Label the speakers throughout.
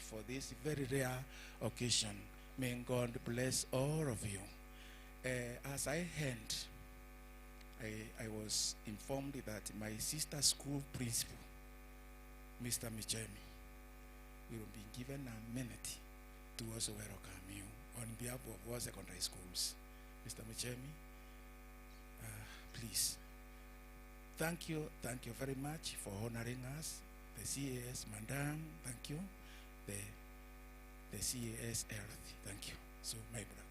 Speaker 1: for this very rare occasion. May God bless all of you. As I heard, I was informed that my sister school principal, Mr. Michemi, will be given a minute to also welcome you on behalf of all secondary schools. Mr. Michemi, please. Thank you very much for honoring us. The CAS, Madam, thank you. The CAS Earth, thank you. So, my brother.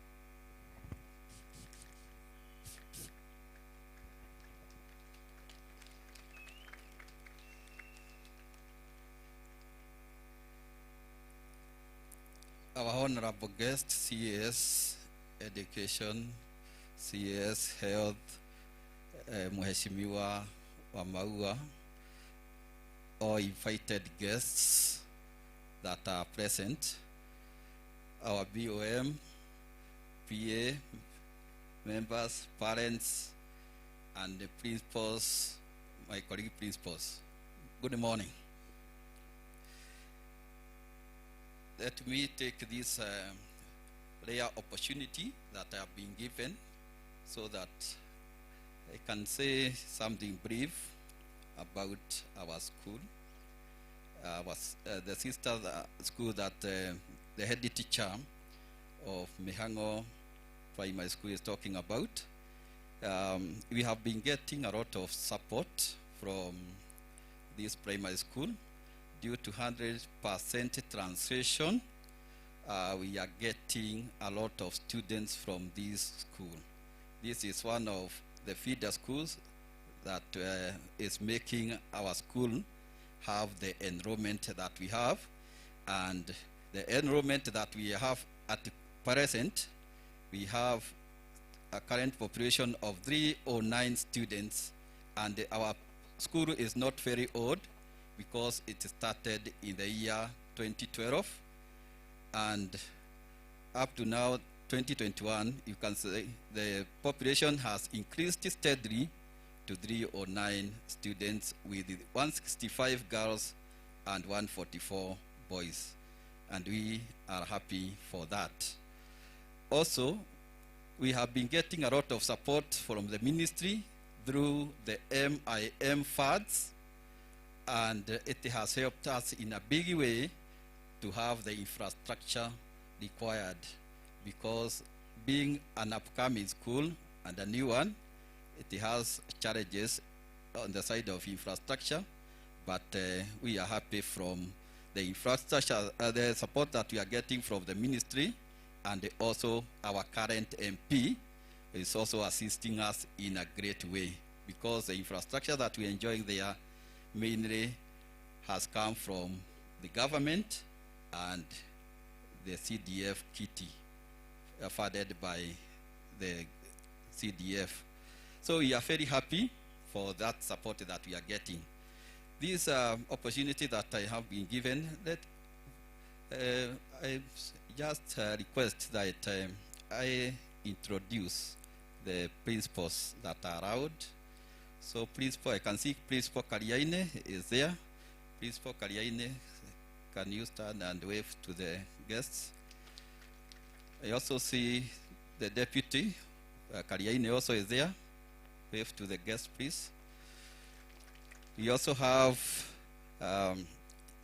Speaker 2: Our honorable guest, CAS Education, CAS Health, Mheshimiwa Wamaua, all invited guests that are present, our BOM, PA, members, parents, and the principals, my colleague principals. Good morning. Let me take this rare opportunity that I have been given so that I can say something brief about our school. The sister school that the head teacher of Mihango Primary School is talking about. We have been getting a lot of support from this primary school. Due to 100% translation, we are getting a lot of students from this school. This is one of the feeder schools that is making our school have the enrollment that we have. And the enrollment that we have at present, we have a current population of 309 students, and our school is not very old, because it started in the year 2012, and up to now, 2021, you can say the population has increased steadily to 309 students with 165 girls and 144 boys, and we are happy for that. Also, we have been getting a lot of support from the ministry through the MIM funds, and it has helped us in a big way to have the infrastructure required, because being an upcoming school and a new one, it has challenges on the side of infrastructure, but we are happy from the infrastructure, the support that we are getting from the ministry, and also our current MP is also assisting us in a great way, because the infrastructure that we are enjoying there mainly has come from the government and the CDF kitty, funded by the CDF. So we are very happy for that support that we are getting. This opportunity that I have been given, that I just request that I introduce the principals that are around. So Principal, I can see Principal Kariaine is there. Principal Kariaine, can you stand and wave to the guests? I also see the Deputy, Kariaine also is there. Wave to the guests, please. We also have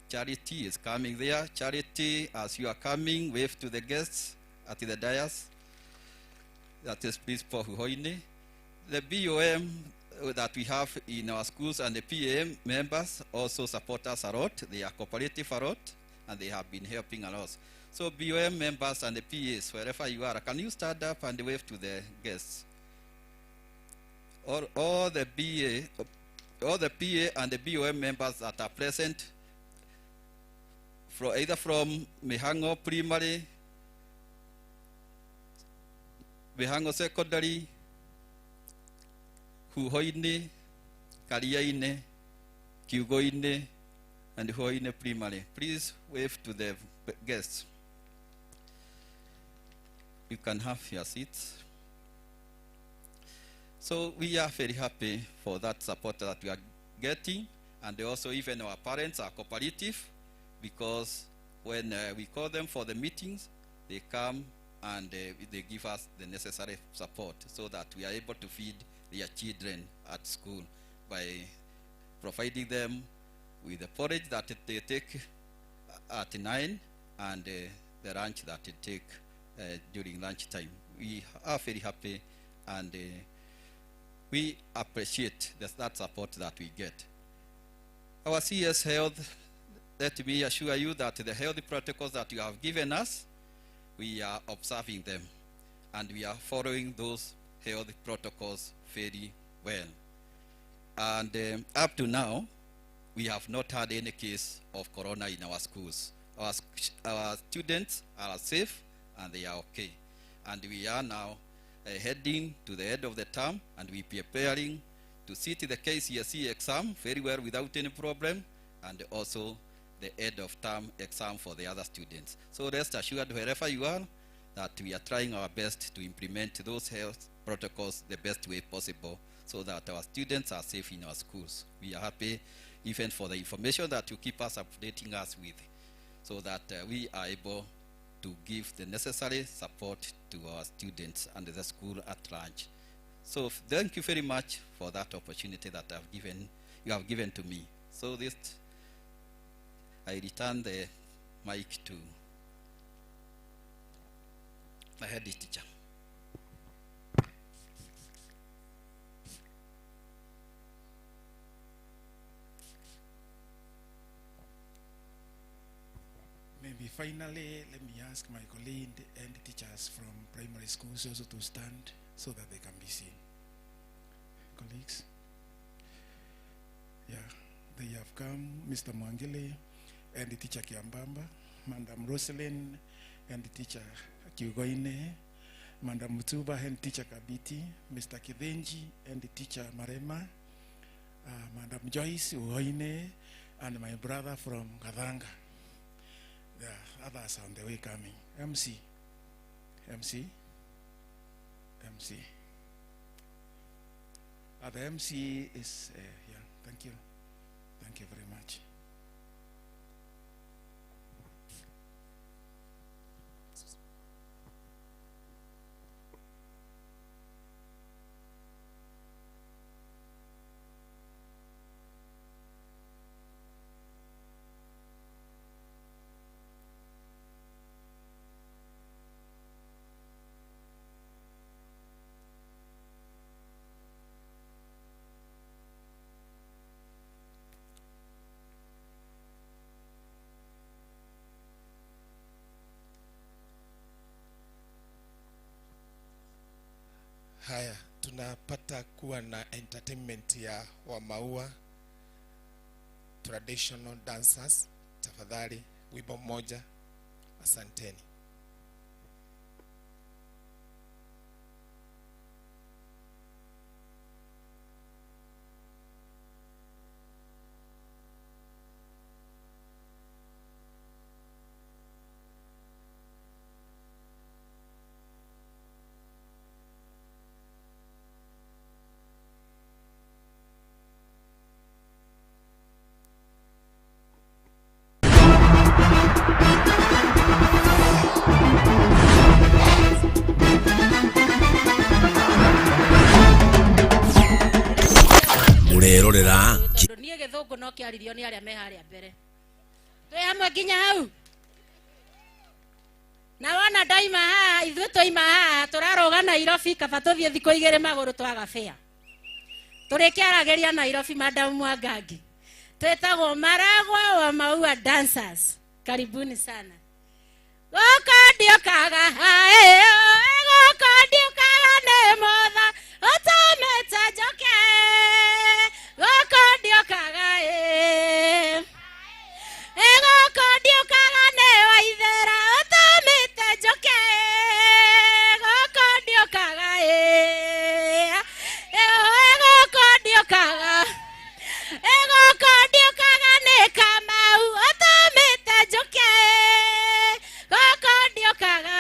Speaker 2: Charity is coming there. Charity, as you are coming, wave to the guests at the dais. That is Principal Huhoine. The BOM that we have in our schools and the PAM members also support us a lot. They are cooperative a lot, and they have been helping a lot. So BOM members and the PAs, wherever you are, can you stand up and wave to the guests? All the PA and the BOM members that are present, either from Mihango Primary, Mihango Secondary, Huhoine, Kariaine, Kiugoine, and Huhoine Primary. Please wave to the guests. You can have your seats. So we are very happy for that support that we are getting, and also even our parents are cooperative, because When we call them for the meetings, they come and they give us the necessary support so that we are able to feed their children at school by providing them with the porridge that they take at 9 and the lunch that they take during lunchtime. We are very happy and we appreciate that support that we get. Our CS Health, let me assure you that the health protocols that you have given us, we are observing them and we are following those health protocols very well. And up to now, we have not had any case of corona in our schools. Our students are safe and they are okay. And we are now heading to the end of the term and we are preparing to sit the KCSE exam very well without any problem, and also the end of term exam for the other students. So rest assured wherever you are that we are trying our best to implement those health protocols the best way possible so that our students are safe in our schools. We are happy even for the information that you keep us updating us with so that we are able to give the necessary support to our students and the school at large. So thank you very much for that opportunity that you have given to me. So this, I return the mic to my head teacher.
Speaker 1: Maybe finally, let me ask my colleague and teachers from primary schools also to stand so that they can be seen. Colleagues? Yeah, they have come, Mr. Mwangele and the teacher Kiambamba, Madam Roselyn and the teacher Kiugoine, Madam Mutuba and teacher Kabiti, Mr. Kidenji and the teacher Marema, Madam Joyce Uhoine, and my brother from Gadanga. The others on the way coming. MC. The MC is, yeah, thank you. Thank you very much.
Speaker 3: Haya, tunapata kuwa na entertainment ya Wamaua traditional dancers. Tafadhali wimbo mmoja. Asanteni.
Speaker 4: Urerorera
Speaker 5: nie githungu no kiarithio ni aria me haria mbere twi hamwe nginya hau na wona daima haha ithuĩ tũima haha tũraroga Nairobi kaba tũthiĩ thikũ igĩrĩ magũrũ twaga fare tũrĩkĩaragĩria Nairobi Madam Mwangangi twĩtagwo Maragwa wa Maua dancers. Karibuni sana. Gũkũ ndiũkaga gũkũ ndiũkaga nĩ motha ũtũmĩte njoke gũkũ ndiũkaga gũkũ ndiũkaga nĩ Waithera ũtũmĩte njoke gũkũ ndiũkaga gũkũ ndiũkaga nĩ Kamau ũtũmĩte njoke gũkũ ndiũkaga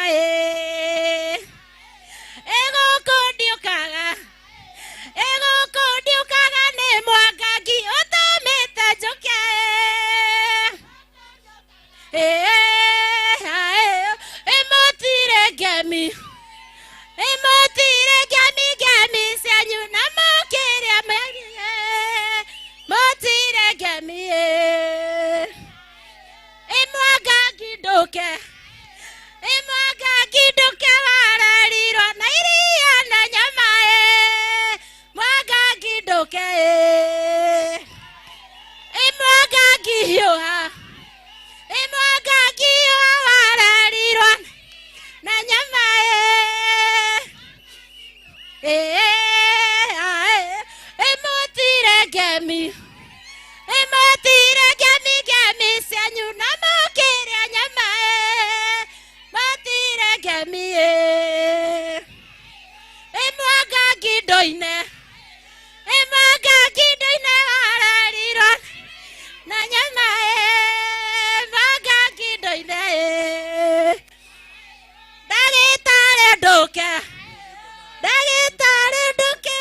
Speaker 5: mie imwaga gidoke wararirwa na iria na nyama mwaga gidoke imwaga gihiũha wararirwa na nyama imotire gemi cianyu na mũkĩrĩa nyama motire gemi imwaga ngindo-inĩ wararirwo na nyama mwaga ngindo-inĩ ndagĩtarĩ ndũke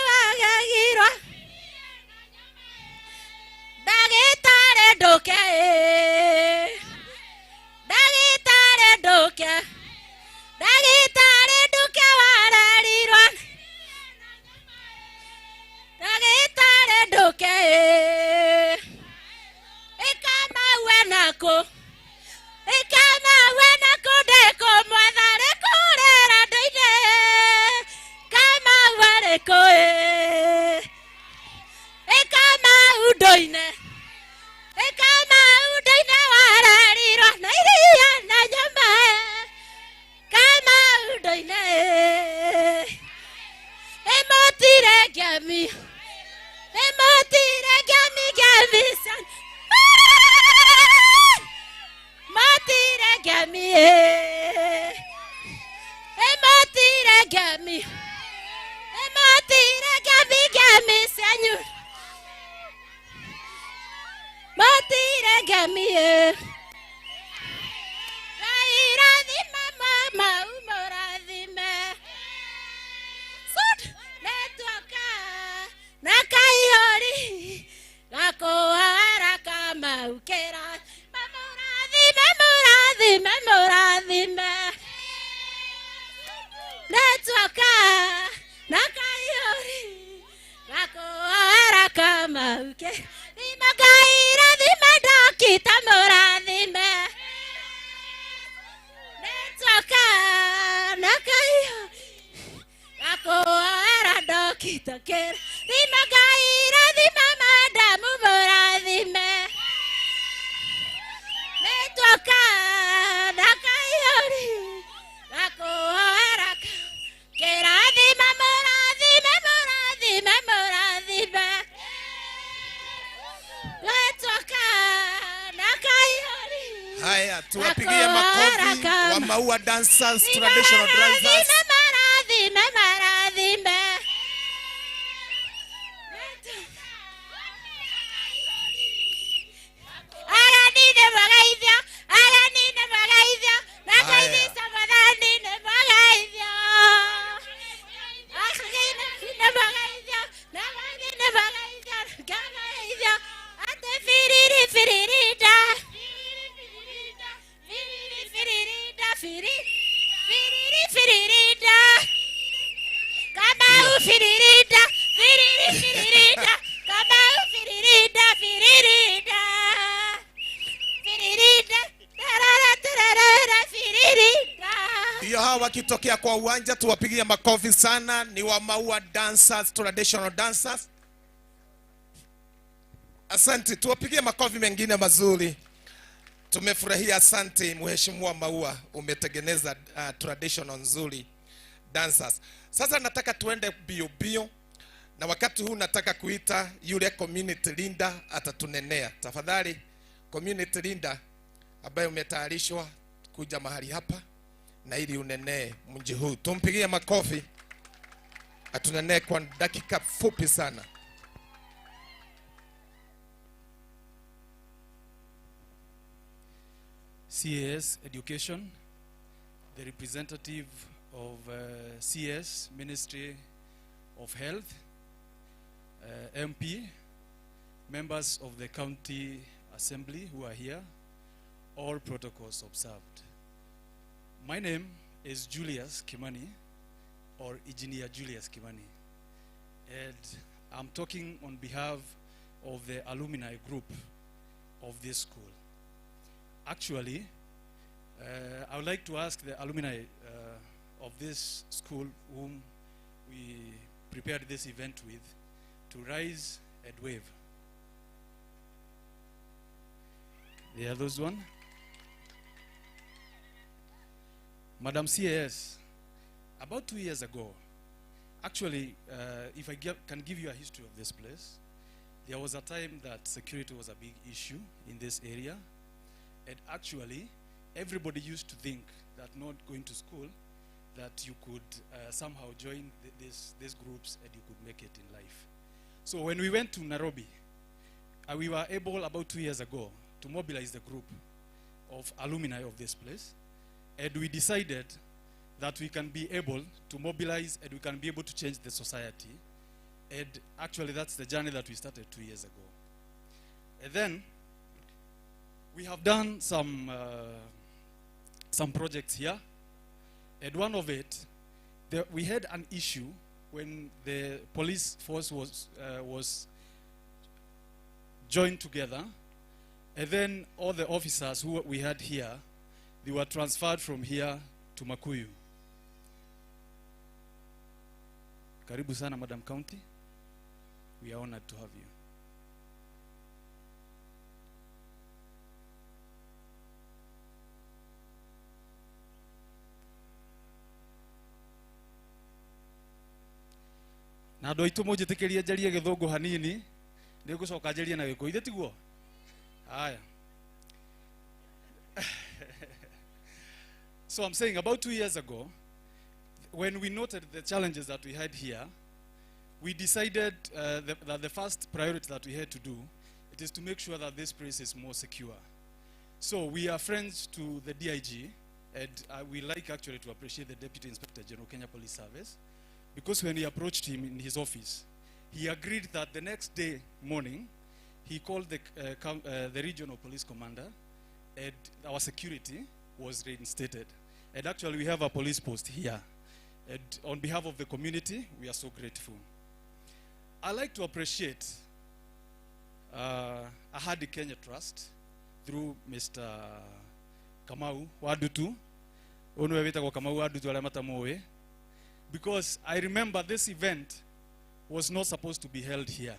Speaker 5: wagagirwo ndagĩtarĩ ndũke wararirwo ndagĩtarĩ ndũke ikamaue nako ndĩkũmwetha rĩkũrĩra ndũinĩ kamaua rĩkũ ikamau ndũinĩ wararirwo na iria na nyama kamau ndũinĩ imotire ngemi motire ngemi cianyu motire ngemi rathime mau mũrathime netwoka na kaihũri gakũhara kamaukĩra mũrathime netwoka na kaihũri gakũhara kamaukĩra rathime ndokita mũrathime netwoka na kaihũri gakũhara ndokita kĩra rathime madamu mũrathime netwoka na kaihũri gakũhara kĩrathime mũrathime netwoka na kaihũri.
Speaker 3: Haya, tuwapigie makofi wa Maua dancers, traditional dancers. Wakitokea kwa uwanja tuwapigie makofi sana, ni wa Maua dancers, traditional dancers. Asante, tuwapigie makofi mengine mazuri. Tumefurahia, asante mheshimiwa Maua, umetengeneza traditional nzuri dancers. Sasa nataka tuende bio na wakati huu nataka kuita yule community leader atatunenea. Tafadhali community leader ambaye umetayarishwa kuja mahali hapa na ili unenee mji huu. Tumpigie makofi atunenee kwa dakika fupi sana.
Speaker 4: CS Education, the representative of CS Ministry of Health, MP, members of the County Assembly who are here, all protocols observed. My name is Julius Kimani, or Engineer Julius Kimani, and I'm talking on behalf of the alumni group of this school. Actually, I would like to ask the alumni of this school whom we prepared this event with to rise and wave. Yeah, those one. Madam CAS, about 2 years ago, actually, if I can give you a history of this place, there was a time that security was a big issue in this area, and actually, everybody used to think that not going to school, that you could somehow join these groups and you could make it in life. So when we went to Nairobi, we were able about 2 years ago to mobilize the group of alumni of this place, and we decided that we can be able to mobilize and we can be able to change the society. And actually that's the journey that we started 2 years ago. And then we have done some projects here, and one of it, we had an issue when the police force was joined together, and then all the officers who we had here, they were transferred from here to Makuyu. Karibu sana, Madam County. We are honored to have you. Na ndo itu mujitikirie njarie githungu hanini ndi gucoka njarie na gikuyu ithe tiguo haya. So I'm saying about 2 years ago, when we noted the challenges that we had here, we decided that the first priority that we had to do, it is to make sure that this place is more secure. So we are friends to the DIG, and we like actually to appreciate the Deputy Inspector General Kenya Police Service, because when we approached him in his office, he agreed that the next day morning, he called the regional police commander, and our security was reinstated. And actually we have a police post here. And on behalf of the community, we are so grateful. I like to appreciate Ahadi Kenya Trust through Mr. Kamau Wadutu. Because I remember this event was not supposed to be held here.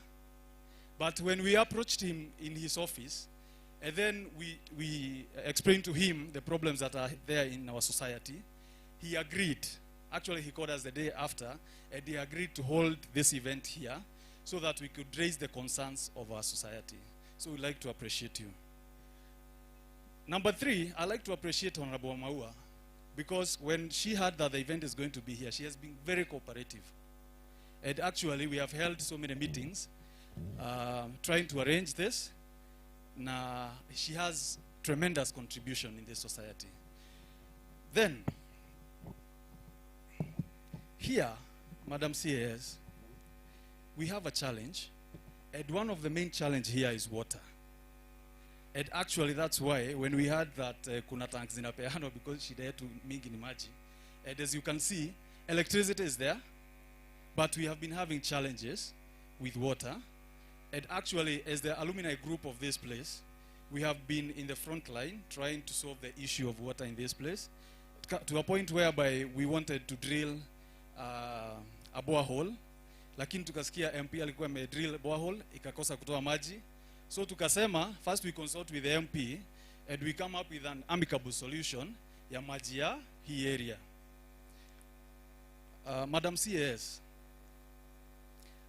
Speaker 4: But when we approached him in his office, and then we explained to him the problems that are there in our society, he agreed. Actually, he called us the day after, and he agreed to hold this event here so that we could raise the concerns of our society. So we'd like to appreciate you. Number 3, I'd like to appreciate Honorable Maua, because when she heard that the event is going to be here, she has been very cooperative. And actually, we have held so many meetings trying to arrange this. Now, she has tremendous contribution in this society. Then, here, Madam CAS, we have a challenge, and one of the main challenge here is water. And actually, that's why when we heard that kuna tanks zinapeano because shida yetu mingi ni maji, and as you can see, electricity is there, but we have been having challenges with water. And actually, as the alumni group of this place, we have been in the front line trying to solve the issue of water in this place, to a point whereby we wanted to drill a borehole, lakini tukasikia MP alikuwa drill borehole ikakosa kutoa maji. So tukasema, first we consult with the MP, and we come up with an amicable solution ya maji ya hii area. Madam CAS,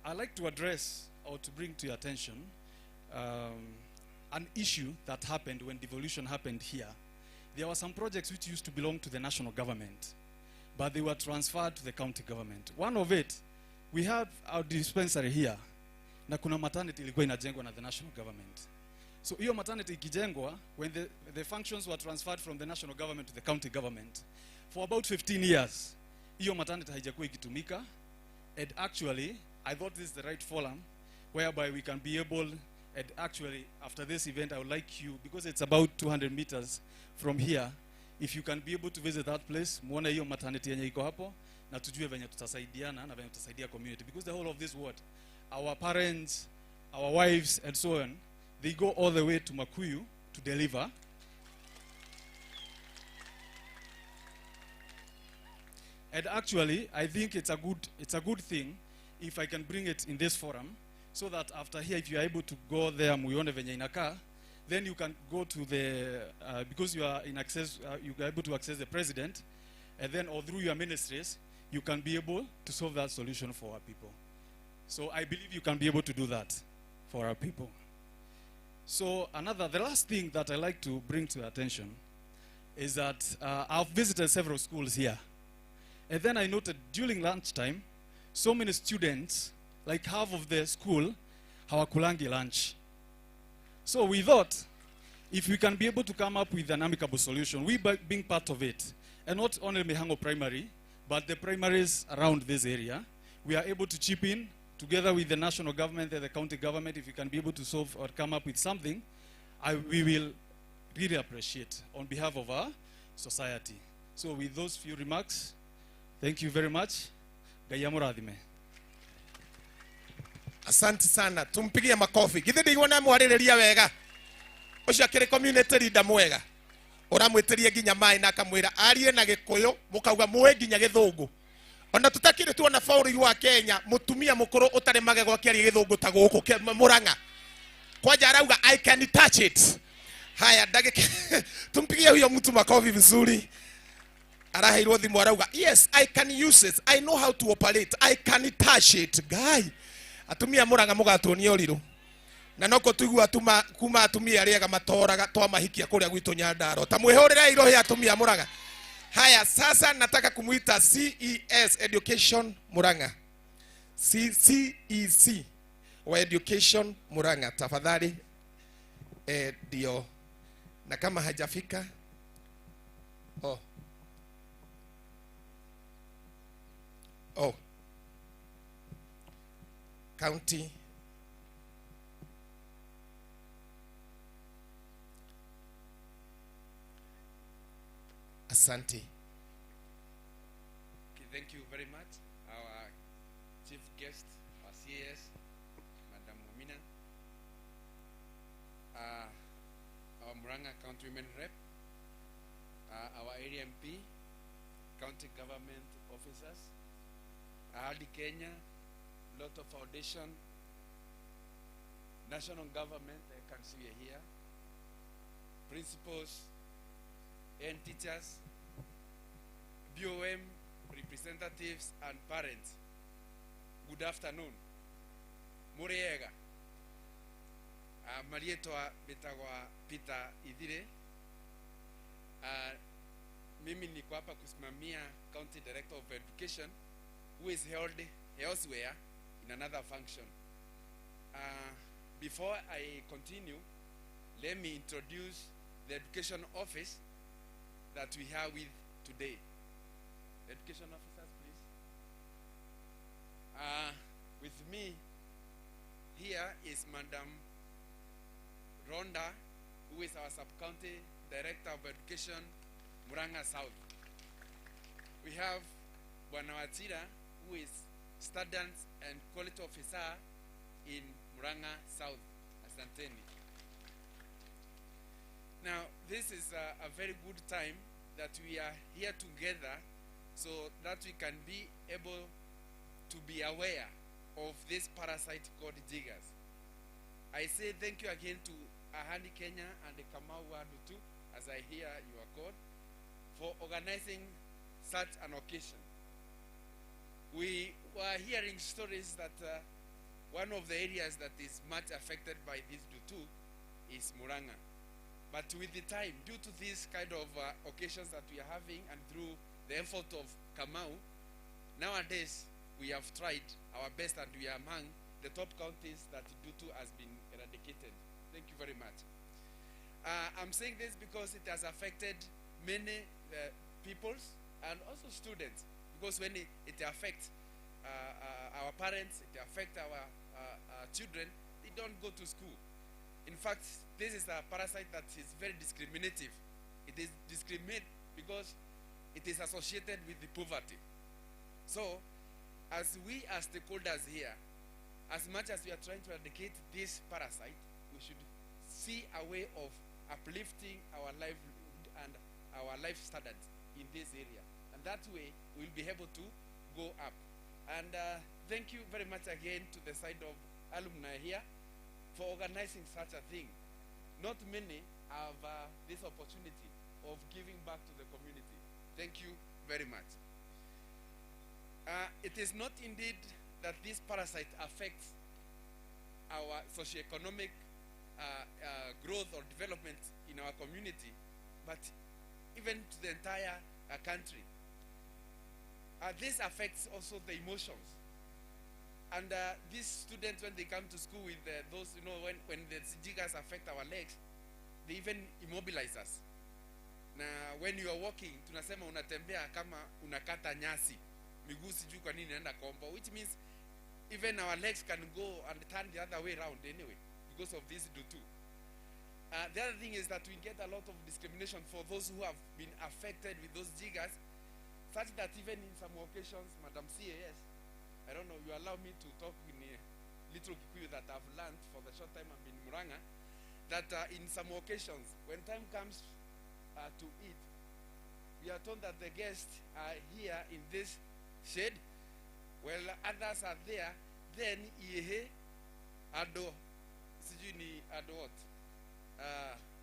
Speaker 4: I'd like to address or to bring to your attention an issue that happened when devolution happened here. There were some projects which used to belong to the national government, but they were transferred to the county government. One of it, we have our dispensary here, na kuna maternity ilikuwa inajengwa na the national government. So hiyo maternity ikijengwa, when the functions were transferred from the national government to the county government, for about 15 years, hiyo maternity haijakuwa ikitumika, and actually, I thought this is the right forum, whereby we can be able, and actually, after this event, I would like you, because it's about 200 meters from here, if you can be able to visit that place, muone hiyo maternity yenye iko hapo, na tujue venye tutasaidiana na venye tutasaidia community, because the whole of this world, our parents, our wives, and so on, they go all the way to Makuyu to deliver. And actually, I think it's a good thing if I can bring it in this forum, so that after here, if you are able to go there, muione venye inakaa, then you can go to the, because you are in access, you are able to access the president, and then or through your ministries, you can be able to solve that solution for our people. So I believe you can be able to do that for our people. So the last thing that I like to bring to your attention is that I've visited several schools here. And then I noted during lunchtime, so many students, like half of the school, hawakulangi lunch. So we thought, if we can be able to come up with an amicable solution, we being part of it, and not only Mihango Primary, but the primaries around this area, we are able to chip in together with the national government and the county government. If we can be able to solve or come up with something, we will really appreciate on behalf of our society. So with those few remarks, thank you very much. Gayamuradime.
Speaker 3: Asante sana. Tumpigie makofi. Githe ndiwona mwarireria wega. Ucio akiri community leader mwega. Uramwitirie ginya mai na akamwira arie na Gikuyu mukauga muwe ginya Githungu. Ona tutakire tuona fauri wa Kenya mutumia mukuru utare magego akiaria Githungu ta guku Murang'a. Kwaja arauga I can touch it. Haya ndagika tumpigie huyo mtu makofi vizuri. Araheirwo thimu arauga yes I can use it, I know how to operate, I can touch it. Guy atumia Murang'a mugatuonia uriru na noko tuigua kuma atumia ariaga matoraga twa mahikia kuria gwitu Nyandaro ta mwihurira iro ya atumia Murang'a. Haya sasa nataka kumuita CES Education Murang'a, CEC wa Education Murang'a tafadhali. Ndio na kama hajafika county asante.
Speaker 6: Okay, thank you very much. Our chief guest, our CAS, Madam Mumina, our Murang'a County Women Rep, our area MP, county government officers, Ahadi Kenya, Lotto Foundation, national government, I can see you here, principals and teachers, BOM representatives and parents. Good afternoon. Muriega. Marietwa betagwa Peter Idire. Mimi niko hapa kusimamia County Director of Education, who is held elsewhere in another function. Before I continue, let me introduce the Education Office that we have with today. Education officers, please. With me here is Madam Rhonda, who is our Sub-County Director of Education, Murang'a South. We have Bwanawatira, who is Students and Quality Officer in Murang'a South, Asanteni. Now, this is a very good time that we are here together so that we can be able to be aware of this parasite called Jiggers. I say thank you again to Ahadi Kenya and the Kamau Wadu too, as I hear you are called, for organizing such an occasion. We were hearing stories that one of the areas that is much affected by this Dutu is Murang'a. But with the time, due to these kind of occasions that we are having and through the effort of Kamau, nowadays we have tried our best and we are among the top counties that Dutu has been eradicated. Thank you very much. I'm saying this because it has affected many peoples and also students, because when it affects our parents, it affects our children, they don't go to school. In fact, this is a parasite that is very discriminative. It is discriminate because it is associated with the poverty. So, as we as stakeholders here, as much as we are trying to eradicate this parasite, we should see a way of uplifting our livelihood and our life standards in this area. And that way, we'll be able to go up. And thank you very much again to the side of Alumni here for organizing such a thing. Not many have this opportunity of giving back to the community. Thank you very much. It is not indeed that this parasite affects our socioeconomic growth or development in our community, but even to the entire country. This affects also the emotions. And these students, when they come to school with those, you know, when the jiggers affect our legs, they even immobilize us. Na when you are walking, tunasema unatembea kama unakata nyasi, miguu sijui kwa nini inaenda kombo, which means even our legs can go and turn the other way around anyway because of this dutu. The other thing is that we get a lot of discrimination for those who have been affected with those jiggers, such that even in some occasions, Madam CAS, I don't know, you allow me to talk in a little Kikuyu that I've learned for the short time I've been in Muranga, that in some occasions, when time comes to eat, we are told that the guests are here in this shade, while others are there, then yehe ado sijui ni ado what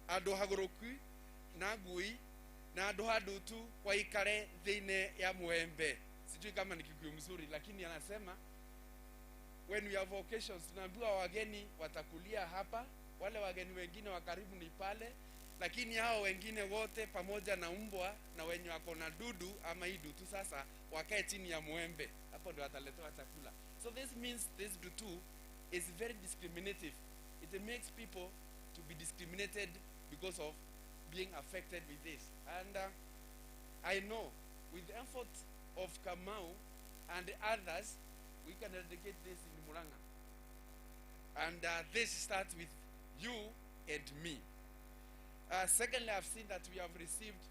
Speaker 6: ado hagoroku na gui na ado hadutu kwa ikare dhine ya muembe. Sijui kama ni Kikuyu mzuri, lakini anasema when we have occasions, tunaambiwa wageni watakulia hapa, wale wageni wengine wa karibu ni pale, lakini hao wengine wote pamoja na mbwa na wenye wako na dudu ama hii dutu sasa wakae chini ya muembe, hapo ndio wataletewa chakula. So this means this dutu is very discriminative. It makes people to be discriminated because of being affected with this. And I know with the effort of Kamau and others, we can eradicate this in Muranga. And this starts with you and me. Secondly, I've seen that we have received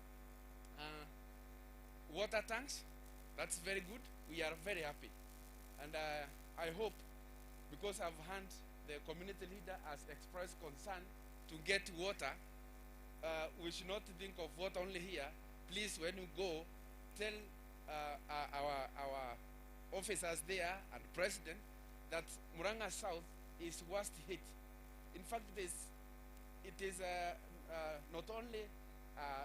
Speaker 6: water tanks. That's very good. We are very happy. And I hope, because I've heard the community leader has expressed concern to get water, we should not think of water only here. Please, when you go, tell our officers there and president that Muranga South is worst hit. In fact, it is not only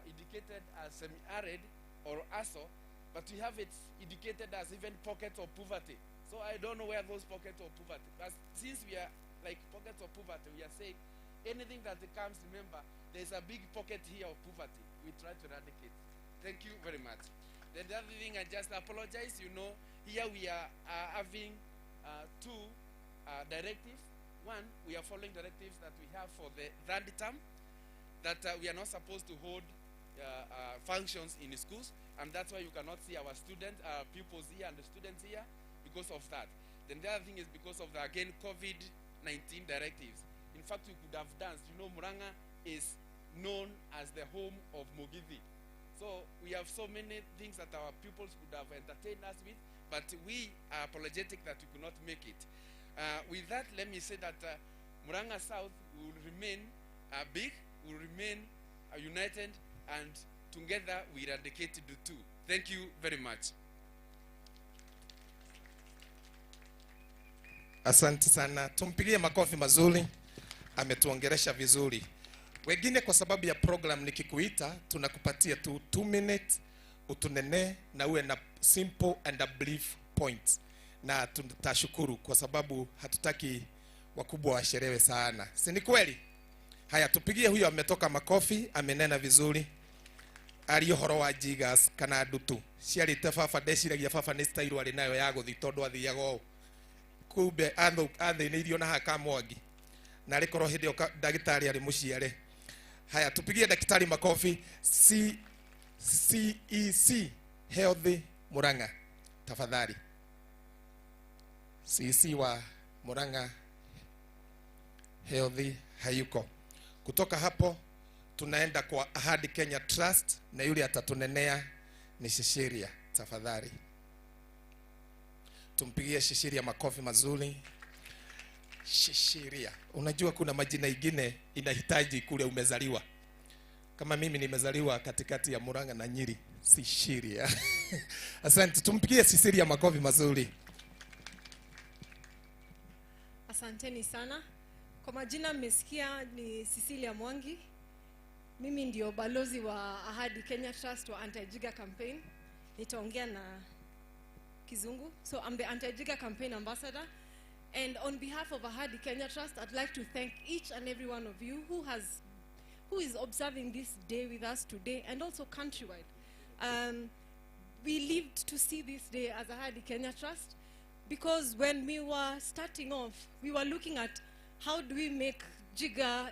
Speaker 6: indicated as semi-arid or ASO, but we have it indicated as even pockets of poverty. So I don't know where those pockets of poverty. But since we are like pockets of poverty, we are saying anything that comes, remember, there's a big pocket here of poverty. We try to eradicate. Thank you very much. Then the other thing, I just apologize. You know, here we are having two directives. One, we are following directives that we have for the third term, that we are not supposed to hold functions in schools, and that's why you cannot see our students, pupils here and the students here because of that. Then the other thing is because of the, again, COVID-19 directives. In fact, we could have danced. You know, Muranga is known as the home of Mugithi. So we have so many things that our pupils could have entertained us with, but we are apologetic that we could not make it. With that, let me say that Muranga South will remain big, will remain united, and together we eradicate the two. Thank you very much.
Speaker 3: Asante sana. Tumpigie makofi mazuri. Ametuongeresha vizuri. Wengine kwa sababu ya program nikikuita tunakupatia tu 2 minutes utunene na uwe na simple and a brief point. Na tutashukuru kwa sababu hatutaki wakubwa washerewe sana. Si ni kweli? Haya, tupigie huyo ametoka makofi, amenena vizuri. Ariyo horo wa jiggers kana dutu. Ciari te baba ndeciragia baba nĩ style ari nayo ya guthi tondu athiaga ũũ. Kumbe athĩnĩirio na haka mwangi. Na rĩkorwo hĩndĩ ĩyo ndagĩtarĩ arĩ mũciare. Haya, tupigie daktari makofi. CEC Healthy Muranga. Tafadhali. CEC wa Muranga Healthy hayuko. Kutoka hapo tunaenda kwa Ahadi Kenya Trust na yule atatunenea ni Shishiria. Tafadhali. Tumpigie Shishiria makofi mazuri. Shishiria. Unajua kuna majina ingine inahitaji kule umezaliwa. Kama mimi nimezaliwa katikati ya Murang'a na Nyeri, Shishiria. Asante, tumpigie Sisilia makofi mazuri.
Speaker 7: Asanteni sana. Kwa majina mmesikia ni Cecilia Mwangi. Mimi ndio balozi wa Ahadi Kenya Trust wa Anti-Jigger campaign. Nitaongea na Kizungu. So I'm the Anti-Jigger campaign ambassador. And on behalf of Ahadi Kenya Trust, I'd like to thank each and every one of you who is observing this day with us today, and also countrywide. We lived to see this day as Ahadi Kenya Trust, because when we were starting off, we were looking at how do we make Jigger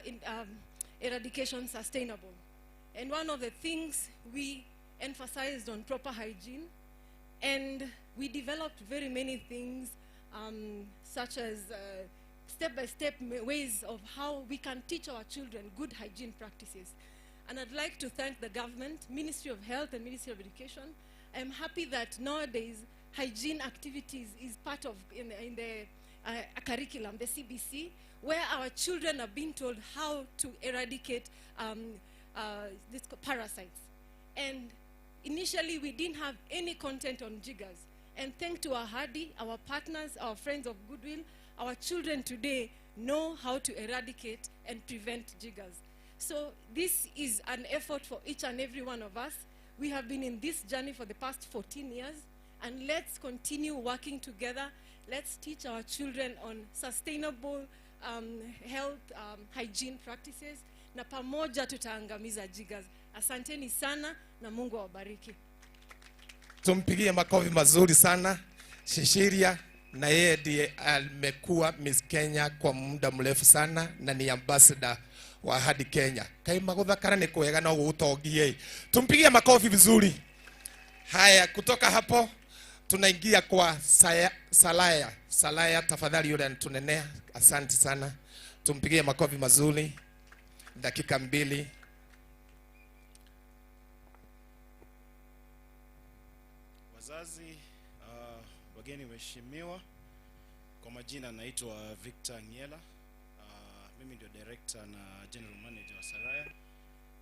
Speaker 7: eradication sustainable. And one of the things we emphasized on proper hygiene, and we developed very many things, such as step-by-step ways of how we can teach our children good hygiene practices. And I'd like to thank the government, Ministry of Health and Ministry of Education. I'm happy that nowadays hygiene activities is part of in the curriculum, the CBC, where our children are being told how to eradicate these parasites. And initially we didn't have any content on jiggers. And thanks to Ahadi, our partners, our friends of goodwill, our children today know how to eradicate and prevent jiggers. So this is an effort for each and every one of us. We have been in this journey for the past 14 years, and let's continue working together. Let's teach our children on sustainable health hygiene practices, na pamoja tutaangamiza jiggers. Asanteni sana na Mungu awabariki.
Speaker 3: Tumpigie makofi mazuri sana Shishiria, na yeye ndiye amekuwa Miss Kenya kwa muda mrefu sana na ni ambassador wa Ahadi Kenya. Kaima guthakara ni kwega no gutongie. Tumpigie makofi vizuri. Haya, kutoka hapo tunaingia kwa Salaya, tafadhali yule antunenea. Asante sana. Tumpigie makofi mazuri. Dakika 2.
Speaker 8: Wazazi, wageni waheshimiwa, kwa majina naitwa Victor Nyela. Mimi ndio director na general manager wa Saraya,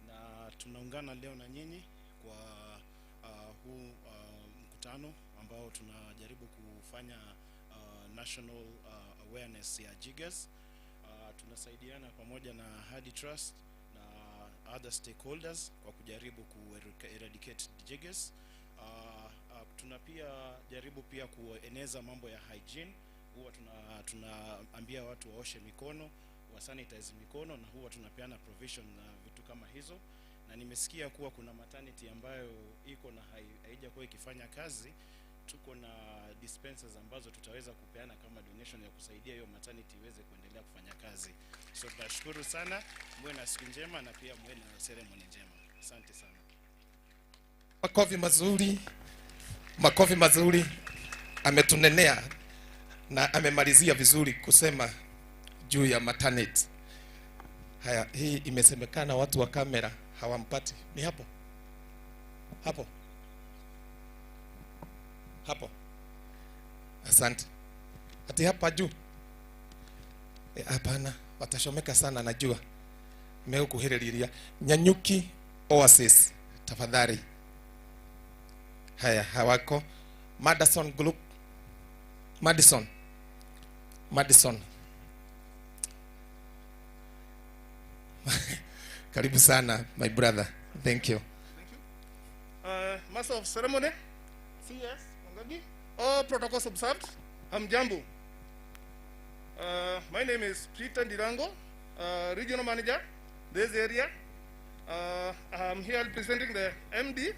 Speaker 8: na tunaungana leo na nyinyi kwa huu mkutano ambao tunajaribu kufanya national awareness ya jiggers. Tunasaidiana pamoja na Ahadi Trust na other stakeholders kwa kujaribu eradicate jiggers. Tuna pia jaribu pia kueneza mambo ya hygiene. Huwa tunaambia watu waoshe mikono, wasanitize mikono, na huwa tunapeana provision na vitu kama hizo. Na nimesikia kuwa kuna maternity ambayo iko na haijakuwa ikifanya kazi. Tuko na dispensers ambazo tutaweza kupeana kama donation ya kusaidia hiyo maternity iweze kuendelea kufanya kazi. So tunashukuru sana, muwe na siku njema na pia muwe na ceremony njema. Asante sana.
Speaker 3: Makofi mazuri. Ametunenea na amemalizia vizuri kusema juu ya maternity. Haya, hii imesemekana watu wa kamera hawampati. Ni hapo. Asante. Ati hapa juu. Hapana, watashomeka sana najua. Nimekuheriria. Nyanyuki Oasis, tafadhali. Haya, hawako. Madison Group. Madison. Karibu sana, my brother. Thank you.
Speaker 9: Master of Ceremony, CS Mangagi, all protocols observed. Hamjambo. My name is Peter Ndirango, Regional Manager, this area. I'm here representing the MD.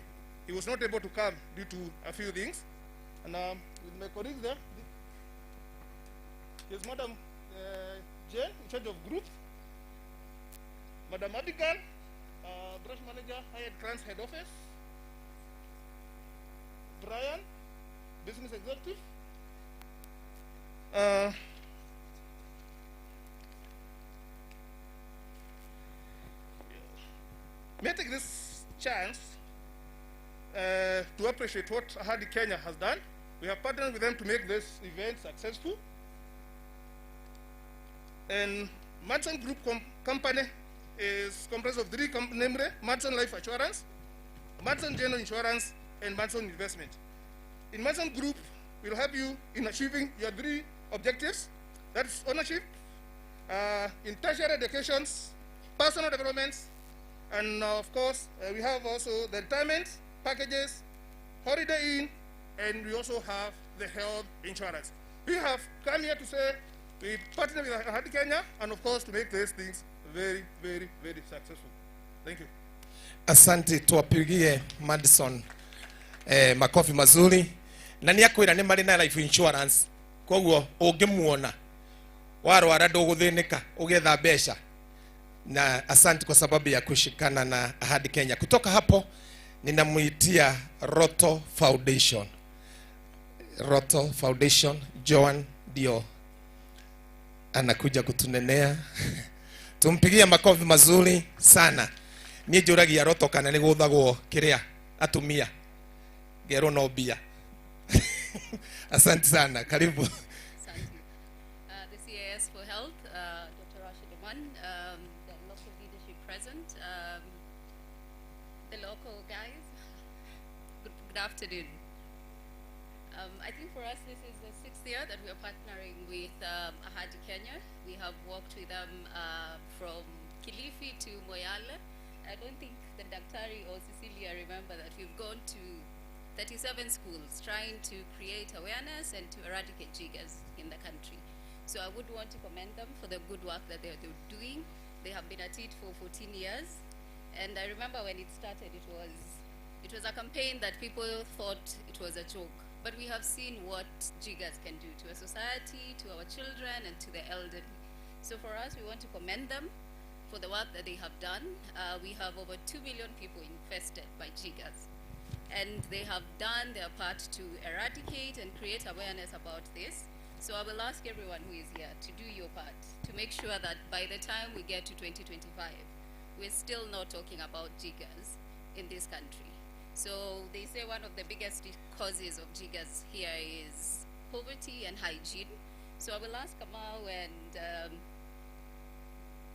Speaker 9: He was not able to come due to a few things. And with my colleagues there, here's Madam Jane, in charge of group. Madam Abigail, branch manager, Hyatt Grants head office. Brian, business executive. May I take this chance to appreciate what Ahadi Kenya has done. We have partnered with them to make this event successful. And Madsen Group company is comprised of three namely Madsen Life Assurance, Madsen General Insurance, and Madsen Investment. In Madsen Group, we'll help you in achieving your three objectives. That's ownership, in tertiary educations, personal developments, and of course, we have also the retirement packages, holiday inn, and we also have the health insurance. We have come here to say we partner with Ahadi Kenya, and of course to make these things very, very, very successful. Thank you.
Speaker 3: Asante, tuwapigie Madison makofi mazuri. Na niakwira ni mari na life insurance. Koguo ungimuona warwara nduguthinika ugetha mbeca. Na asante kwa sababu ya kushikana na Ahadi Kenya. Kutoka hapo ninamuitia Roto Foundation. Roto Foundation, Joan ndio anakuja kutunenea. Tumpigie makofi mazuri sana. Ni juragia Roto kana ni guthagwo kiria atumia. Gero no bia. Asante sana. Karibu.
Speaker 10: The CAS for Health, Dr. Rashid Oman, the local leadership present, the local guys. Good afternoon. I think for us this is the 6th year that we are partnering with Ahadi Kenya. We have worked with them from Kilifi to Moyale. I don't think the Daktari or Cecilia remember that we've gone to 37 schools trying to create awareness and to eradicate jiggers in the country. So I would want to commend them for the good work that they're doing. They have been at it for 14 years. And I remember when it started, it was a campaign that people thought it was a joke. But we have seen what jiggers can do to a society, to our children, and to the elderly. So for us, we want to commend them for the work that they have done. We have over 2 million people infested by jiggers. And they have done their part to eradicate and create awareness about this. So I will ask everyone who is here to do your part, to make sure that by the time we get to 2025, we're still not talking about jiggers in this country. So they say one of the biggest causes of jiggers here is poverty and hygiene. So I will ask Kamau and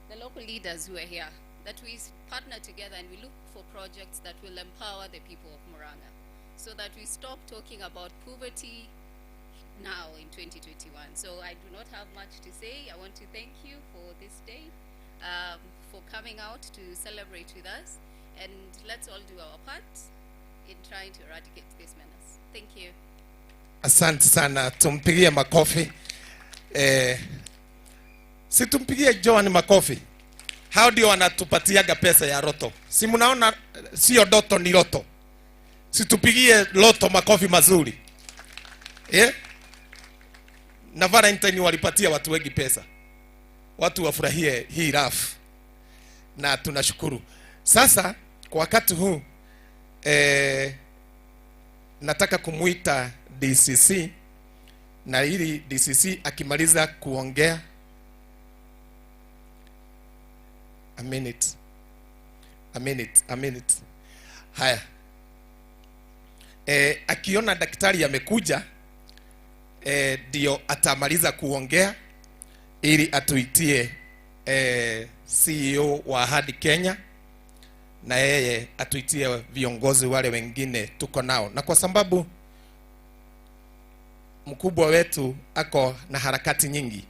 Speaker 10: the local leaders who are here that we partner together and we look for projects that will empower the people of Murang'a so that we stop talking about poverty now in 2021. So I do not have much to say. I want to thank you for this day, for coming out to celebrate with us, and let's all do our part in trying to eradicate this menace. Thank you.
Speaker 3: Asante sana, tumpigie makofi. Si tumpigie Joan makofi. How ndio wanatupatiaga pesa ya Roto? Si mnaona sio Doto ni Roto. Si tupigie Roto makofi mazuri. Na Valentine walipatia watu wengi pesa. Watu wafurahie hii rafu. Na tunashukuru. Sasa kwa wakati huu nataka kumuita DCC, na ili DCC akimaliza kuongea a minute. Haya. Akiona daktari amekuja ndio atamaliza kuongea ili atuitie CEO wa Ahadi Kenya, na yeye atuitie viongozi wale wengine tuko nao. Na kwa sababu mkubwa wetu ako na harakati nyingi,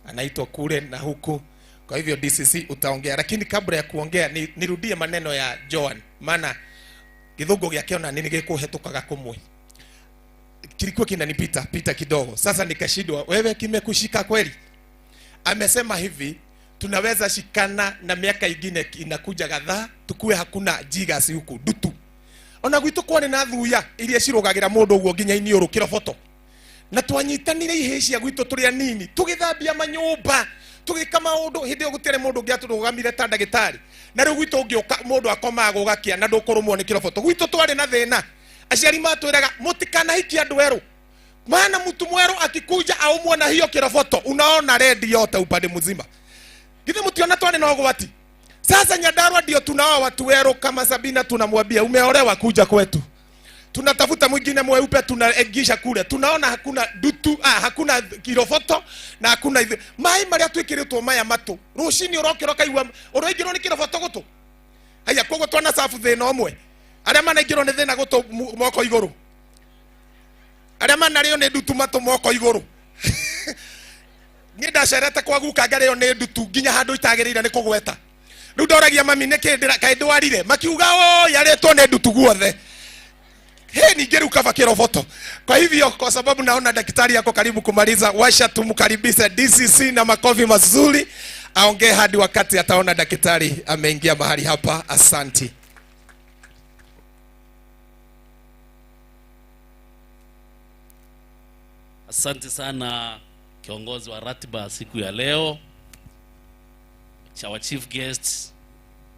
Speaker 3: anaitwa kule na huku, kwa hivyo DCC utaongea. Lakini kabla ya kuongea nirudie maneno ya Joan, maana githungu giakiona nini gikuhetukaga kumwe kilikuwa kinanipita kidogo. Sasa nikashindwa, wewe kimekushika kweli? Amesema hivi, tunaweza shikana na miaka ingine inakuja gadhaa tukue hakuna jiggers huku dutu. Ona gwitu kwone na thuya iria cirugagira mundu uguo nginya iniuru kiroboto. Na twanyitanire ihecia gwitu turi anini, tugithambia manyumba, tugika maundu hindi gutire mundu ngiaturugamire ta ndagitari. Na riu gwitu ngioka mundu akomaga ugakia na ndukurumwo ni kiroboto. Gwitu twari na thina. Aciari matwiraga mutikana hiki andu eru. Maana mtu mweru akikuja aumwa na hiyo kiroboto, unaona red yote upande mzima. Githe mutiona twani na ogwati. Sasa Nyandarua ndio tunao watu weru kama Sabina, tunamwambia umeolewa kuja kwetu. tunatafuta mwingine mweupe, tunaegisha kule, tunaona hakuna dutu, hakuna kirofoto na hakuna mai maria twikiritwo maya matu rucini urokira kaigwa uroigirwo ni kirofoto gutu. Haya kogo twana safu thina omwe aria manaigirwo ni thina gutu moko iguru, aria manario ni dutu matu moko iguru. Ni ndacerete kwa guka ngario ni dutu nginya handu itagirira ni kugweta. Riu ndoragia mami ni kindira kai ndwarire makiuga o yaretwo ni dutu guothe. Ningeruka vakero foto. Kwa hivyo kwa sababu naona daktari yako karibu kumaliza, washa tumkaribishe DCC na makofi mazuri aongee hadi wakati ataona daktari ameingia mahali hapa. Asanti.
Speaker 11: Asante sana kiongozi wa ratiba siku ya leo, chawa chief guest,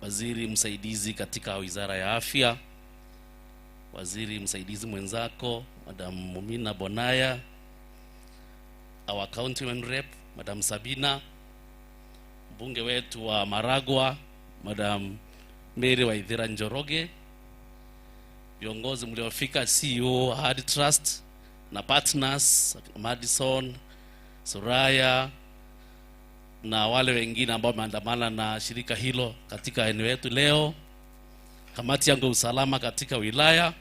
Speaker 11: waziri msaidizi katika wizara ya afya, waziri msaidizi mwenzako Madam Mumina Bonaya, our county rep Madam Sabina, mbunge wetu wa Maragwa Madam Mary Waithira Njoroge, viongozi mliofika, CEO Ahadi Trust na partners Madison, Soraya na wale wengine ambao wameandamana na shirika hilo katika eneo letu leo, kamati yangu usalama katika wilaya,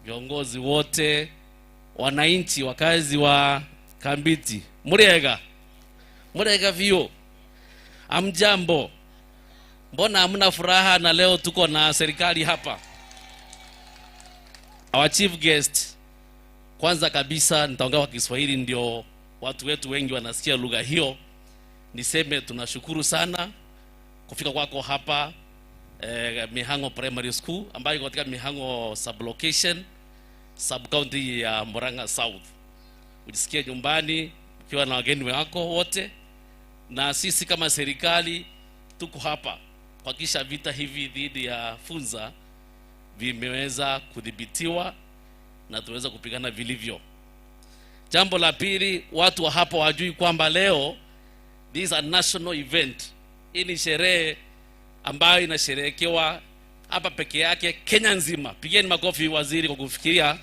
Speaker 11: viongozi wote, wananchi, wakazi wa Kambiti, murega vio, amjambo, mbona hamna furaha na leo tuko na serikali hapa? Our chief guest, kwanza kabisa nitaongea kwa Kiswahili ndio watu wetu wengi wanasikia lugha hiyo. Niseme tunashukuru sana kufika kwako hapa Mihango Primary School ambayo iko katika Mihango sublocation sub county ya Murang'a South. Ujisikie nyumbani ukiwa na wageni wako wote, na sisi kama serikali tuko hapa kuhakikisha vita hivi dhidi ya funza vimeweza kudhibitiwa na tuweza kupigana vilivyo. Jambo la pili, watu wa hapa wajui kwamba leo this is a national event. Hii ni sherehe ambayo inasherehekewa hapa peke yake Kenya nzima. Pigeni makofi waziri kwa kufikiria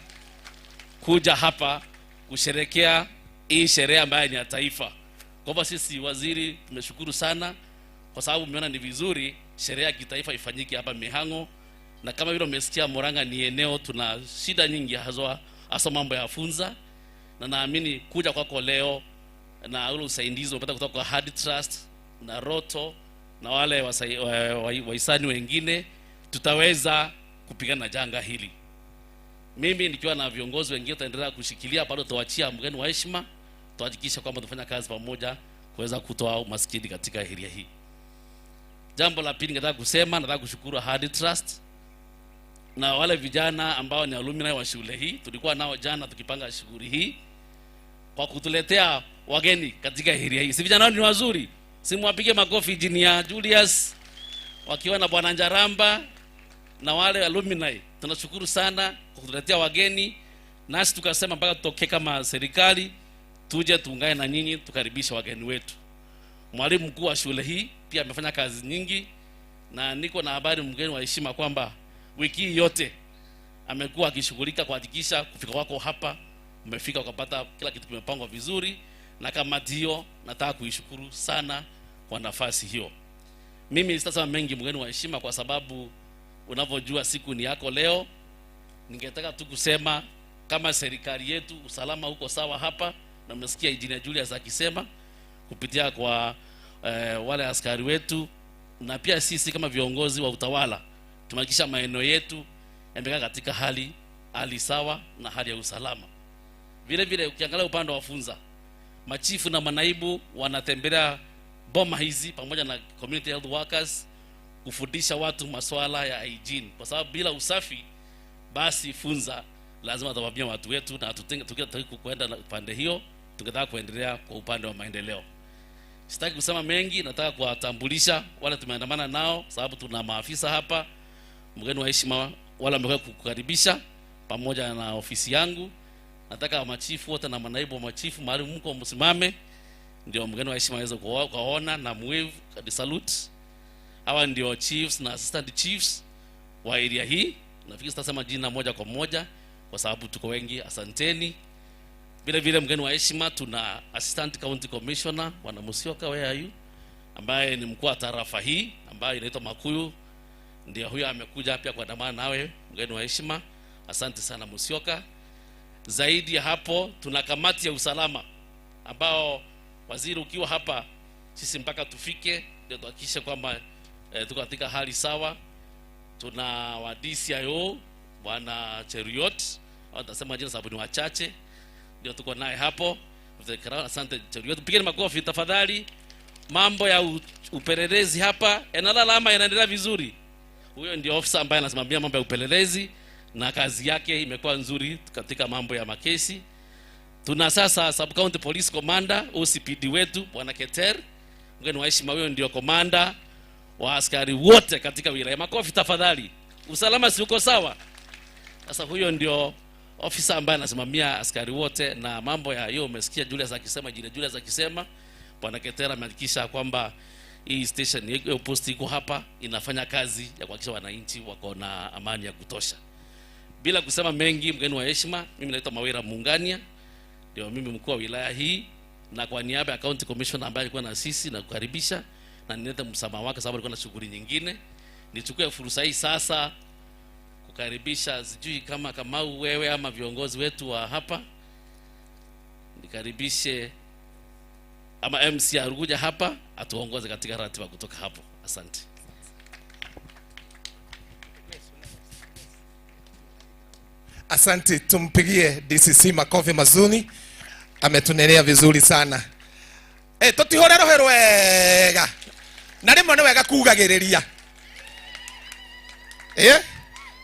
Speaker 11: kuja hapa kusherehekea hii sherehe ambayo ni ya taifa. Kwa hivyo sisi waziri tumeshukuru sana kwa sababu umeona ni vizuri sherehe ya kitaifa ifanyike hapa Mihango, na kama vile umesikia Murang'a ni eneo tuna shida nyingi hasa mambo ya funza, na naamini kuja kwako leo na ule usaidizi unapata kutoka kwa Hard Trust na Roto na wale wahisani wengine, tutaweza kupigana na janga hili. Mimi nikiwa na viongozi wengine tutaendelea kushikilia, bado tuachia mgeni wa heshima, tuhakikisha kwamba tunafanya kazi pamoja kuweza kutoa umaskini katika area hii. Jambo la pili nataka kusema, nataka kushukuru Hard Trust na wale vijana ambao ni alumni wa shule hii. Tulikuwa nao jana tukipanga shughuli hii kwa kutuletea wageni katika area hii. Si vijana ni wazuri? Simwapige makofi Engineer Julius wakiwa na Bwana Njaramba na wale alumni. Tunashukuru sana kwa kutuletea wageni, nasi tukasema mpaka tutoke kama serikali tuje tuungane na nyinyi tukaribisha wageni wetu. Mwalimu mkuu wa shule hii pia amefanya kazi nyingi, na niko na habari mgeni wa heshima kwamba wiki yote amekuwa akishughulika kuhakikisha kufika kwako hapa umefika ukapata kila kitu kimepangwa vizuri, na kamati hiyo nataka kuishukuru sana kwa nafasi hiyo. Mimi sasa mengi mgeni wa heshima, kwa sababu unavyojua siku ni yako leo. Ningetaka tu kusema kama serikali yetu usalama huko sawa hapa, na mmesikia Engineer Julius akisema kupitia kwa wale askari wetu, na pia sisi kama viongozi wa utawala tumehakikisha maeneo yetu yamekaa katika hali sawa na hali ya usalama. Vile vile ukiangalia upande wa funza, machifu na manaibu wanatembelea boma hizi pamoja na community health workers kufundisha watu masuala ya hygiene, kwa sababu bila usafi basi funza lazima tawabia watu wetu, na tukitaka kuenda na upande hiyo tungetaka kuendelea kwa upande wa maendeleo. Sitaki kusema mengi, nataka kuwatambulisha wale tumeandamana nao, sababu tuna maafisa hapa. Mgeni wa heshima wala wamekuja kukukaribisha pamoja na ofisi yangu. Nataka machifu wote na manaibu wa machifu mahali mko msimame, ndio mgeni wa heshima aweze kuona na muwave salute. Hawa ndio chiefs na assistant chiefs wa area hii Nafikiri sitasema jina moja kwa moja kwa sababu tuko wengi. Asanteni. Vile vile mgeni wa heshima, tuna Assistant County Commissioner Bwana Musyoka, where are you, ambaye ni mkuu wa tarafa hii ambaye inaitwa Makuyu. Ndio huyo amekuja pia kwa dhamana nawe mgeni wa heshima. Asante sana Musyoka. Zaidi ya hapo, tuna kamati ya usalama ambao waziri ukiwa hapa, sisi mpaka tufike ndio tuhakikishe kwamba tuko katika hali sawa. Tuna wa DCIO Bwana Cheruiyot, watasema jina sababu ni wachache, ndio tuko naye hapo. Asante Cheruiyot, pigeni makofi tafadhali. Mambo ya upelelezi hapa Enalama yanaendelea vizuri. Huyo ndio ofisa ambaye anasimamia mambo ya upelelezi na kazi yake imekuwa nzuri katika mambo ya makesi. Tuna sasa Sub County Police Commander OCPD wetu Bwana Keter, mgeni wa heshima, huyo ndio komanda wa askari wote katika wilaya. Makofi tafadhali. Usalama si uko sawa? Sasa huyo ndio ofisa ambaye anasimamia askari wote na mambo ya hiyo. Umesikia Julius akisema, Julius akisema Bwana Keter amehakikisha kwamba hii station hiyo post iko hapa inafanya kazi ya kuhakikisha wananchi wako na amani ya kutosha. Bila kusema mengi, mgeni wa heshima, mimi naitwa Mawira Mungania, ndio mimi mkuu wa wilaya hii, na kwa niaba ya County Commissioner ambaye alikuwa na sisi na kukaribisha na nilete msamaha wake sababu alikuwa na shughuli nyingine. Nichukue fursa hii sasa kukaribisha, sijui kama Kamau wewe ama viongozi wetu wa hapa, nikaribishe ama MC aruja hapa atuongoze katika ratiba kutoka hapo. Asante.
Speaker 3: Asante, tumpigie DCC makofi mazuri. Ametunenea vizuri sana. Tutihore roho wega. Na rimwe ni wega kugagiriria.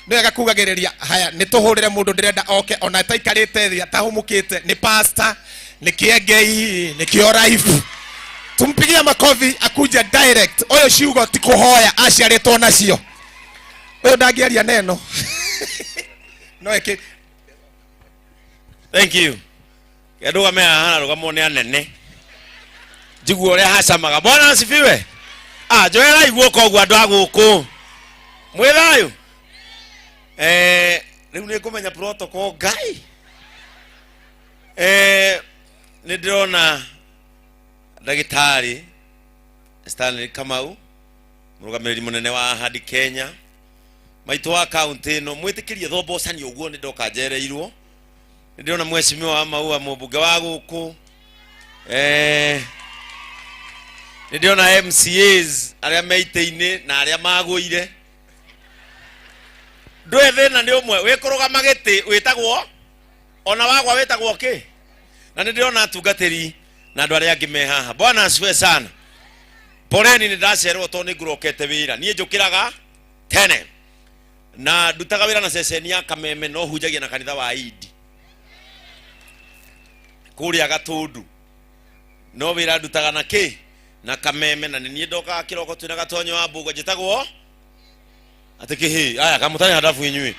Speaker 3: Ni wega kugagiriria. Haya, nituhurire mundu ndirenda oke ona taikarite thia tahumukite ni pastor, ni kiengei, ni kioraifu. Tumpigie makofi akuja direct. Oyo ciugo ti kuhoya aciaritwo nacio. Oyo ndagiaria neno. No eke.
Speaker 12: Thank you. Yaduga mea hana ruga mone anene. Jigu ore hacamaga. Bwana asifiwe. Joera iguoko gwa andu aguku. Mwithayo. Riu ni kumenya protocol ngai. Ni ndirona ndagitari Stanley Kamau, murugamiriri munene wa Ahadi Kenya. Maitu wa county no mwitikirie thombo cani uguo ni ndoka njereirwo. Ndirona mheshimiwa wa Maua mubunge wa guku. Ndirona MCAs aria meite-ini na aria maguire. Ndwethe na ndi umwe wikuruga magiti witagwo ona wagwa witagwo ki. Na ndirona atungatiri na andu aria angi me haha. Bwana asifiwe sana. Poleni ni ndacerwo to ni ngurokete wira. Nie njukiraga tene. Na ndutaga wira na seseni ya Kameme no hunjagia na kanitha wa Idi. Kuria Gatundu. No wira ndutaga na ki na Kameme na nie ndoka kiroko twina gatonyo wa Mbugo njitagwo atiki hi aya kamutani hadafu inyui.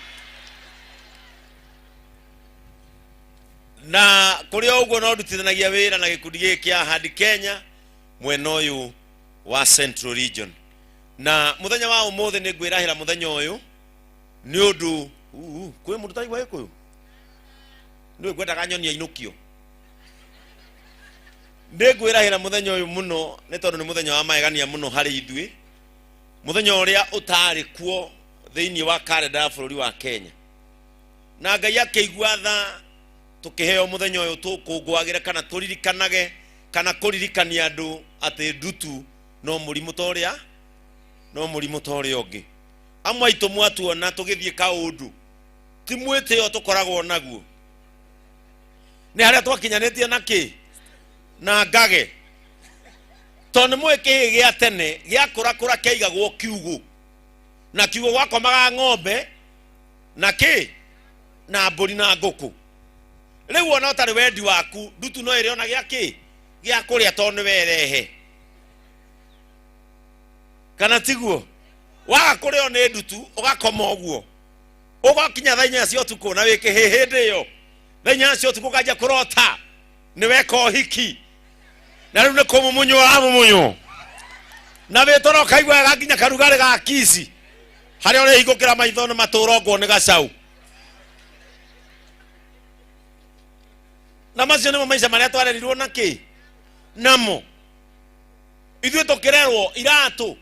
Speaker 12: Na kuria uguo no ndutithanagia wira na gikundi giki kia Ahadi Kenya mwena uyu wa Central Region. Na muthenya wa umuthi ni ngwirahira muthenya uyu ni undu kwi mundu taigwa ikuyu ni gwenda kanyonia inukio. Ndi ngwirahira muthenya uyu muno ni tondu ni muthenya wa maegania muno hari ithui, muthenya uria utari kuo thiini wa kalenda ya bururi wa Kenya. Na Ngai akigwa tha tukiheo muthenya uyu tukungwagire kana turirikanage kana kuririkania andu ati ndutu no murimu toria ungi. Amwe aitu mwatuona tugithie kaundu ti mwitio tukoragwo naguo ni haria twakinyanetie na ki na ngage tondu mwiki gia tene gia kurakura keigagwo kiugo na kiugo gwakomaga ng'ombe na ki na mburi na nguku. Riu ona utari wendi waku ndutu no ire ona gia ki gia kuria tondu werehe kana tiguo waga kurio ni ndutu ugakoma uguo ugakinya thainya cio tuko na wiki hindi yo thainya cio tuko kaja kurota ni weka hiki na riu ni kumumunyo na witoro kaigwa gakinya karugari ga kisi Hari ore igukira maitho na maturongwo ni gacau. Na macio nimo maisha maria twarerirwo na ki namo. Ithuĩ tũkĩrerwo iratũ.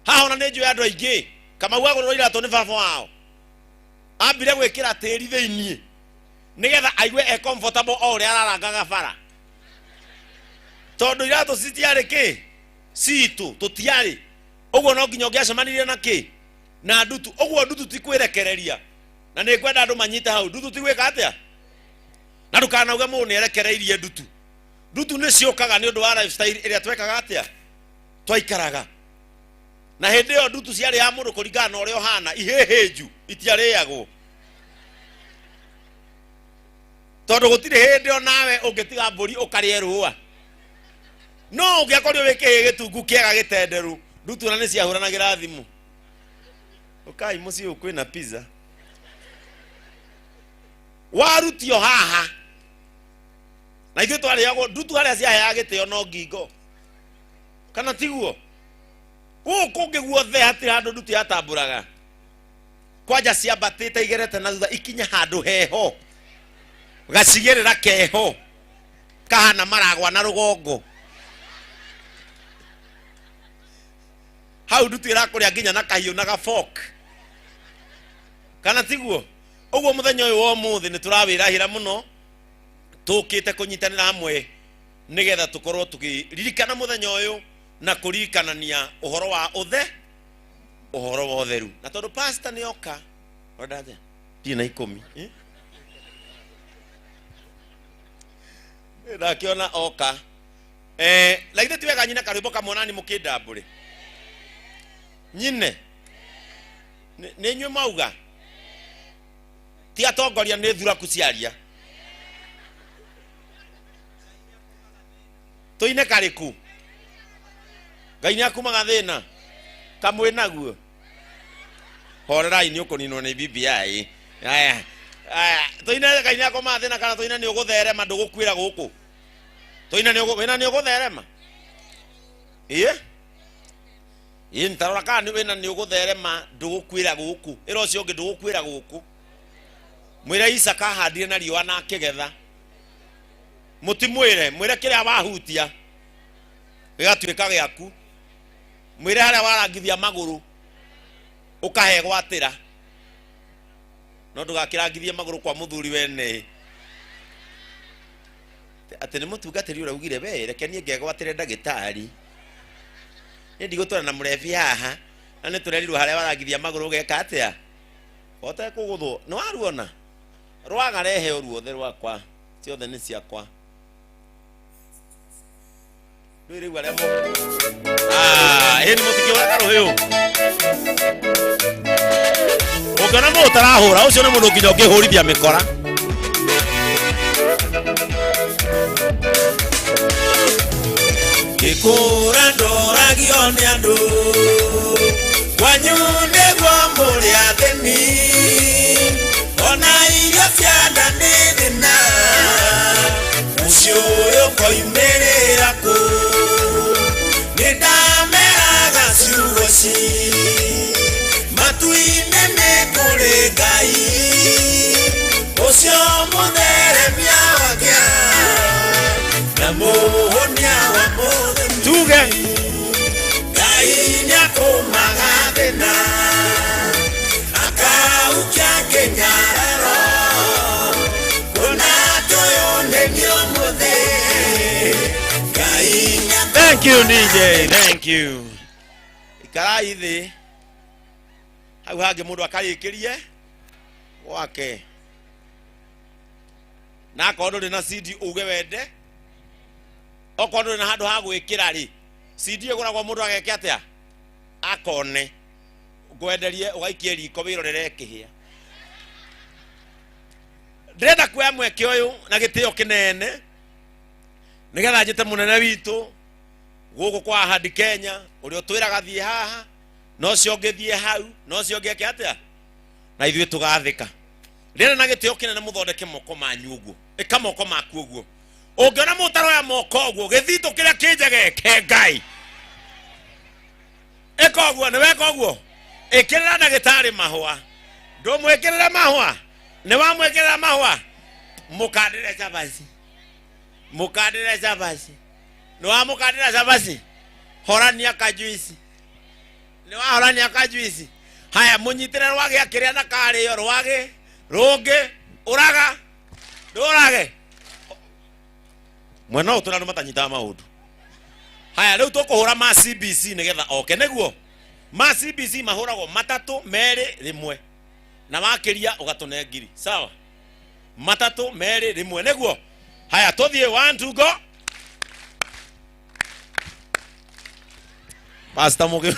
Speaker 12: Haha ona nĩ njũĩ andũ aingĩ kama gwagũrĩrwo iratũ nĩ baba wao. Ambire gwĩkĩra tĩri thĩiniĩ nĩgetha aigue e comfortable o ũrĩa ararangaga bara. Tondũ iratũ citiarĩ kĩ citũ tũtiarĩ. Ũguo no nginya ũngĩacemanirie na kĩ na ndutu. Ũguo ndutu ti kwĩrekereria. Na nĩ kwenda andũ manyite hau. Ndutu ti gwĩka atĩa? Na ndũkanauge mũndũ nĩ erekereirie ndutu. Ndutu nĩ ciũkaga nĩ ũndũ wa lifestyle ĩrĩa twekaga atĩa? Twaikaraga. Na hĩndĩ ĩyo ndutu ciarĩ ya mũndũ kũringana na ũrĩa ũhana, ihĩhĩnju itiarĩagwo. Tondũ gũtirĩ hĩndĩ o nawe ũngĩtiga mbũri ũkarĩe rũa. No ũngĩakorio wĩkĩhĩ gĩtungu kĩega gĩtenderũ, ndutu na nĩ ciahũranagĩra thimũ. Ũkai mũciĩ ũyũ kwĩna pizza. Warutio haha. Na ithuĩ twarĩagwo ndutu harĩa ciaheaga gĩtĩo no ngingo. Kana tiguo? Gũkũ ngĩguothe hatirĩ handũ ndutu yatambũraga. Kwanja ciambatĩte igerete na thutha ikinya handũ heho. Gacigĩrĩra keho. Kahana maragwa na rũgongo. Hau ndutu ĩrakũrĩa nginya na kahiũ na gafork. Kana tiguo? Ũguo mũthenya ũyũ wa ũmũthĩ nĩ tũrawĩrahĩra mũno. Tũkĩte kũnyitanĩra hamwe nĩgetha tũkorwo tũkĩririkana mũthenya ũyũ na kũririkanania ũhoro wa ũhoro wa ũtheru. Na tondũ pastor nĩ oka odaje tina 10 ndakiona oka laithe tiwega nyina karwĩmbo kamwe nani mũkĩndambũrĩ nyine nĩ inyuĩ mauga ti atongoria nĩ thuraku ciaria. Toine karĩku Ngai nĩ akumaga thĩna kamwe naguo horerai nĩ ũkũninwo nĩ BBI. Aya toine Ngai nĩ akumaga thĩna kana toine nĩ ũgũtherema ndũgũkuĩra gũkũ. Toine nĩ ũgũtherema ntarora kana wĩna nĩ ũgũtherema ndũgũkuĩra gũkũ. Ĩra ũcio ũngĩ ndũgũkuĩra gũkũ. Mwĩre Isaka ahandire na riũa na akĩgetha. Mũtimwĩre mwĩre kĩrĩa wahutia gĩgatuĩka gĩaku. Mwĩre harĩa warangithia magũrũ ũkahe gwatĩra. No ndũgakĩrangithie magũrũ kwa mũthuri wene. Atĩ nĩ mũtungatĩri ũraugire we reke niĩ ngegwatĩre ndagĩtarĩ. Nĩ ndigũtwara na mũrebi haha na nĩ tũrerirwo harĩa warangithia magũrũ ũgeka atĩa. Ote kũgũthwo nĩ waruona rwaga rehe ruothe rwakwa ciothe nĩ ciakwa. Ndũire rĩu arĩa ĩni mũtikĩũraga rũhĩũ. Ũngĩona mũndũ ũtarahũra ũcio nĩ mũndũ nginya ũngĩhũrithia mĩkora. Gĩkũra ndoragio nĩ andũ kwanyu nĩguo mũrĩ athĩni. Ona irio cia nda nĩ thĩna mũciĩ ũyũ koimĩrĩra kũ. Nĩ ndameraga ciugo ci matu-inĩ nĩ kũrĩ Ngai ũcio mũtheremia wagĩa na mũhonia wa mũthenya. Tuge Ngai nĩakũmaga thĩna akaukia kĩnyararo kuna toyo nĩguo mũthĩ. Thank you DJ, thank you. Ikarai thĩ hau hangĩ mũndũ akarĩkĩrie gwake. Na akorwo ndũrĩ na CD uge wende. Okorwo ndũrĩ na handũ ha gwĩkĩra rĩ CD ĩgũragwo mũndũ ageke atĩa akone ngwenderie ũgaikie riko wĩrorere kĩhĩa. Ndĩrenda kuoya mweke ũyũ na gĩtĩo kĩnene nĩgetha njĩte mũnene witũ gũkũ kwa Ahadi Kenya ũrĩa ũtwĩraga thiĩ haha no ũcio ũngĩ thiĩ hau no ũcio ũngĩ eke atĩa na ithuĩ tũgathĩka. Ndĩrenda na gĩtĩo kĩnene mũthondeke moko manyu ũguo ĩka moko maku ũguo. Ũngĩona mũtaroya moko ũguo gĩthitũ kĩrĩa kĩnjege ke Ngai ĩka ũguo nĩ weka ũguo Ekirira ndagitari mahwa. Ndumwikirira mahwa. Ni wamwikirira mahwa. Mukadire cabaci. Mukadire cabaci. Ni wamukadire cabaci. Horania kajuisi. Ni wahorania kajuisi. Haya munyitire rwage akiria na kari yo rwage. Roge. Uraga. Ndurage. Mwana utura no matanyita maundu. Haya riu tukuhura ma CBC nigetha oke niguo. Ma CBC mahuragwo matatu meri rimwe. Na makiria ugatune ngiri. Sawa? Matatu meri rimwe niguo. Haya tuthie 1 2 go. Pastor Mugi.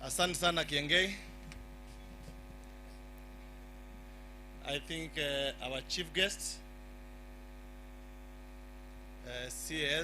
Speaker 13: Asante sana Kiengei. I think our chief guest, CS